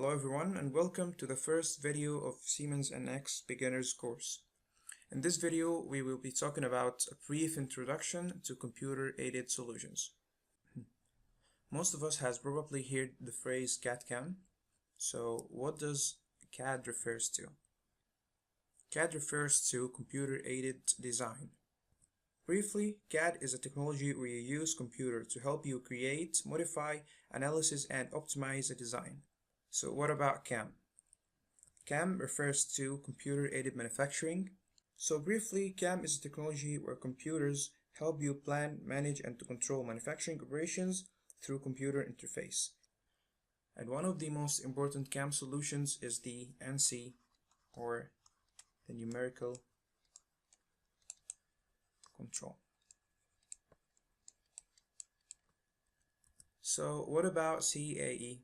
Hello everyone and welcome to the first video of Siemens NX Beginners course. In this video we will be talking about a brief introduction to computer-aided solutions. Most of us has probably heard the phrase CAD/CAM. So what does CAD refers to? CAD refers to computer-aided design. Briefly, CAD is a technology where you use computer to help you create, modify, analysis, and optimize a design. So what about CAM? CAM refers to computer-aided manufacturing. So briefly, CAM is a technology where computers help you plan, manage, and to control manufacturing operations through computer interface. And one of the most important CAM solutions is the NC, or the numerical control. So what about CAE?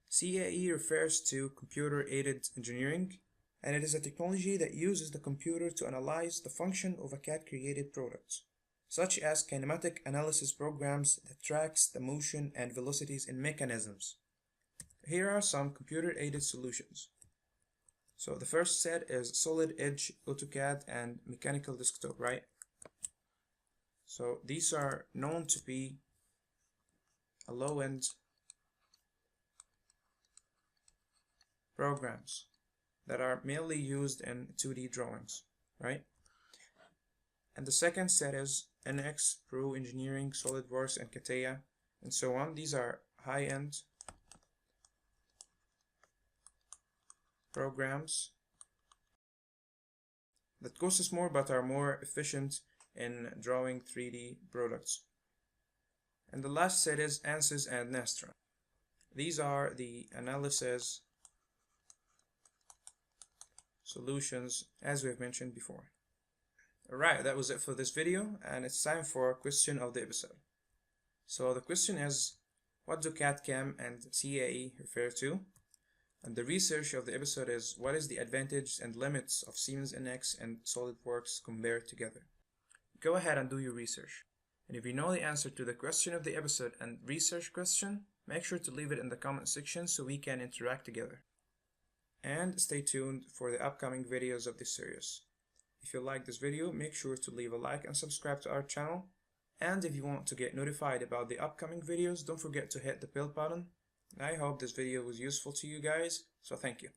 CAE refers to computer-aided engineering, and it is a technology that uses the computer to analyze the function of a CAD-created product, such as kinematic analysis programs that tracks the motion and velocities in mechanisms. Here are some computer-aided solutions. So the first set is Solid Edge, AutoCAD, and Mechanical Desktop, right? So these are known to be a low-end programs that are mainly used in 2D drawings, right? And the second set is NX, Pro Engineering, SolidWorks, and Katemangostar, and so on. These are high-end programs that cost us more but are more efficient in drawing 3D products. And the last set is ANSYS and Nestra. These are the analysis solutions as we have mentioned before. Alright, that was it for this video, and it's time for a question of the episode. So the question is, what do CAD/CAM and CAE refer to? And the research of the episode is, what is the advantage and limits of Siemens NX and SolidWorks compared together? Go ahead and do your research. And if you know the answer to the question of the episode and research question, make sure to leave it in the comment section so we can interact together. And stay tuned for the upcoming videos of this series. If you like this video, make sure to leave a like and subscribe to our channel. And if you want to get notified about the upcoming videos, don't forget to hit the bell button. I hope this video was useful to you guys, so thank you.